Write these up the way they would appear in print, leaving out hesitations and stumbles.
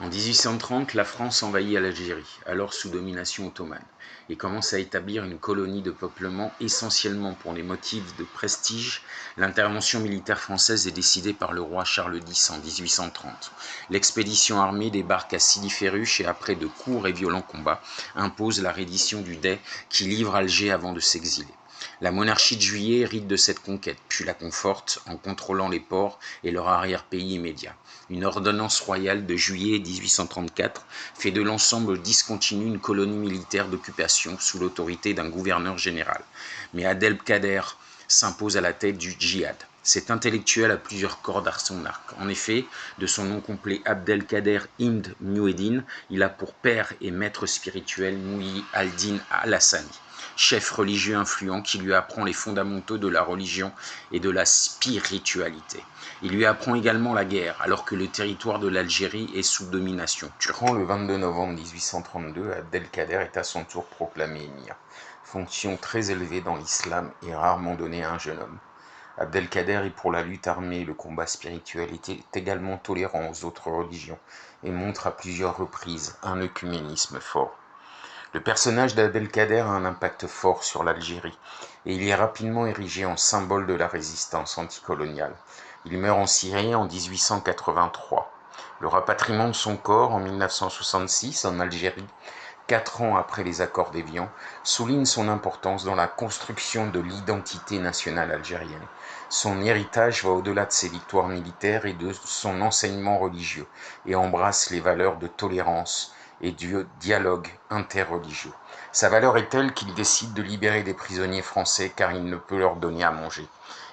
En 1830, la France envahit l'Algérie, alors sous domination ottomane, et commence à établir une colonie de peuplement essentiellement pour des motifs de prestige. L'intervention militaire française est décidée par le roi Charles X en 1830. L'expédition armée débarque à Sidi Ferruch et après de courts et violents combats, impose la reddition du Dey qui livre Alger avant de s'exiler. La monarchie de Juillet hérite de cette conquête, puis la conforte en contrôlant les ports et leur arrière-pays immédiat. Une ordonnance royale de juillet 1834 fait de l'ensemble discontinu une colonie militaire d'occupation sous l'autorité d'un gouverneur général. Mais Abdelkader s'impose à la tête du djihad. Cet intellectuel a plusieurs cordes à son arc. En effet, de son nom complet Abdelkader Ibn Mueddin, il a pour père et maître spirituel Mouhi al-Din al-Hassani, chef religieux influent qui lui apprend les fondamentaux de la religion et de la spiritualité. Il lui apprend également la guerre, alors que le territoire de l'Algérie est sous domination turque. Le 22 novembre 1832, Abdelkader est à son tour proclamé émir, fonction très élevée dans l'islam et rarement donnée à un jeune homme. Abdelkader est pour la lutte armée et le combat spirituel était également tolérant aux autres religions et montre à plusieurs reprises un œcuménisme fort. Le personnage d'Abdelkader a un impact fort sur l'Algérie et il est rapidement érigé en symbole de la résistance anticoloniale. Il meurt en Syrie en 1883. Le rapatriement de son corps en 1966 en Algérie, 4 ans après les accords d'Évian, souligne son importance dans la construction de l'identité nationale algérienne. Son héritage va au-delà de ses victoires militaires et de son enseignement religieux et embrasse les valeurs de tolérance et du dialogue interreligieux. Sa valeur est telle qu'il décide de libérer des prisonniers français car il ne peut leur donner à manger.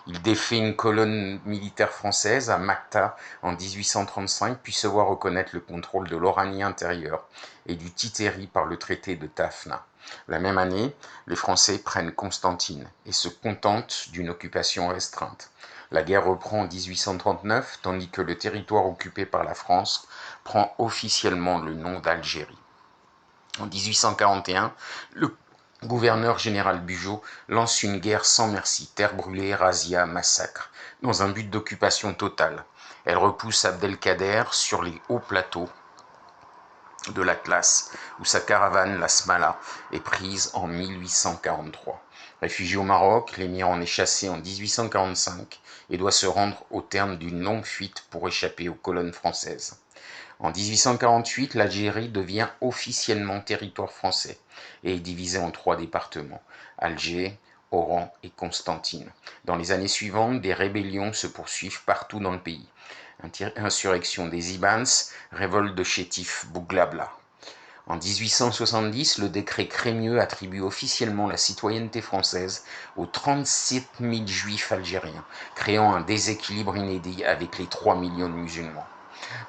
Il défait une colonne militaire française à Macta en 1835, puis se voit reconnaître le contrôle de l'Oranie intérieure et du Titeri par le traité de Tafna. La même année, les Français prennent Constantine et se contentent d'une occupation restreinte. La guerre reprend en 1839, tandis que le territoire occupé par la France prend officiellement le nom d'Algérie. En 1841, le gouverneur général Bugeaud lance une guerre sans merci, terre brûlée, razzias, massacres, dans un but d'occupation totale. Elle repousse Abdelkader sur les hauts plateaux de l'Atlas, où sa caravane, la Smala, est prise en 1843. Réfugié au Maroc, l'émir en est chassé en 1845 et doit se rendre au terme d'une longue fuite pour échapper aux colonnes françaises. En 1848, l'Algérie devient officiellement territoire français et est divisée en 3 départements, Alger, Oran et Constantine. Dans les années suivantes, des rébellions se poursuivent partout dans le pays. Insurrection des Ibans, révolte de chétifs Bouglabla. En 1870, le décret Crémieux attribue officiellement la citoyenneté française aux 37 000 juifs algériens, créant un déséquilibre inédit avec les 3 millions de musulmans.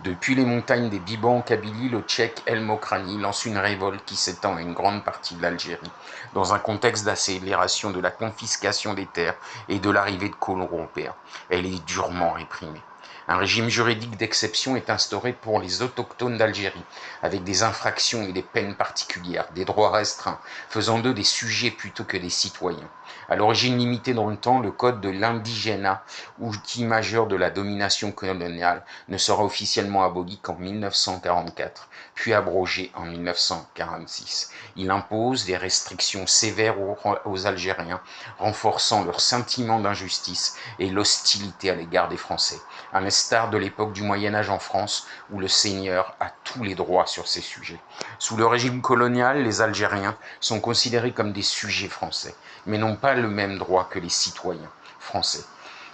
Depuis les montagnes des Biban en Kabylie, le Tchèque El Mokrani lance une révolte qui s'étend à une grande partie de l'Algérie, dans un contexte d'accélération de la confiscation des terres et de l'arrivée de colons européens. Elle est durement réprimée. Un régime juridique d'exception est instauré pour les autochtones d'Algérie, avec des infractions et des peines particulières, des droits restreints, faisant d'eux des sujets plutôt que des citoyens. À l'origine limitée dans le temps, le code de l'indigénat, outil majeur de la domination coloniale, ne sera officiellement aboli qu'en 1944, puis abrogé en 1946. Il impose des restrictions sévères aux Algériens, renforçant leur sentiment d'injustice et l'hostilité à l'égard des Français, à l'instar de l'époque du Moyen-Âge en France, où le seigneur a tous les droits sur ces sujets. Sous le régime colonial, les Algériens sont considérés comme des sujets français, mais n'ont pas le même droit que les citoyens français.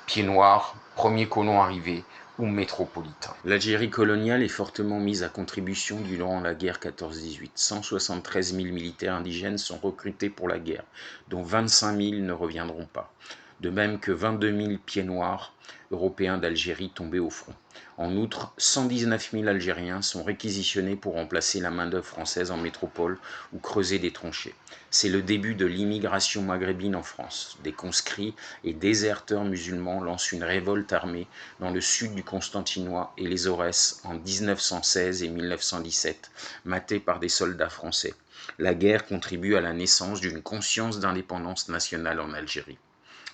Pieds noirs, premiers colons arrivés ou métropolitains. L'Algérie coloniale est fortement mise à contribution durant la guerre 14-18. 173 000 militaires indigènes sont recrutés pour la guerre, dont 25 000 ne reviendront pas. De même que 22 000 pieds noirs européens d'Algérie tombés au front. En outre, 119 000 Algériens sont réquisitionnés pour remplacer la main-d'œuvre française en métropole ou creuser des tranchées. C'est le début de l'immigration maghrébine en France. Des conscrits et déserteurs musulmans lancent une révolte armée dans le sud du Constantinois et les Aurès en 1916 et 1917, matés par des soldats français. La guerre contribue à la naissance d'une conscience d'indépendance nationale en Algérie.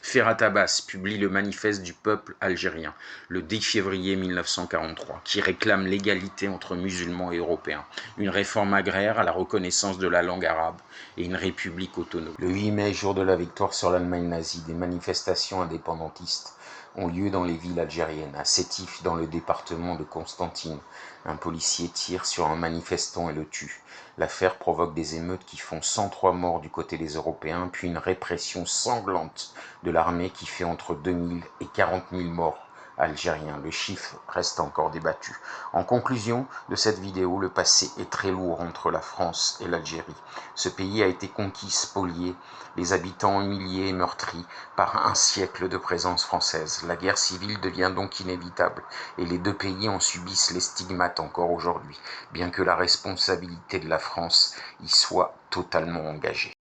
Ferhat Abbas publie le manifeste du peuple algérien le 10 février 1943 qui réclame l'égalité entre musulmans et européens, une réforme agraire à la reconnaissance de la langue arabe et une république autonome. Le 8 mai, jour de la victoire sur l'Allemagne nazie, des manifestations indépendantistes ont lieu dans les villes algériennes. À Sétif, dans le département de Constantine, un policier tire sur un manifestant et le tue. L'affaire provoque des émeutes qui font 103 morts du côté des Européens, puis une répression sanglante de l'armée qui fait entre 2000 et 40 000 morts algériens. Le chiffre reste encore débattu. En conclusion de cette vidéo, le passé est très lourd entre la France et l'Algérie. Ce pays a été conquis, spolié, les habitants humiliés et meurtris par un siècle de présence française. La guerre civile devient donc inévitable et les deux pays en subissent les stigmates encore aujourd'hui, bien que la responsabilité de la France y soit totalement engagée.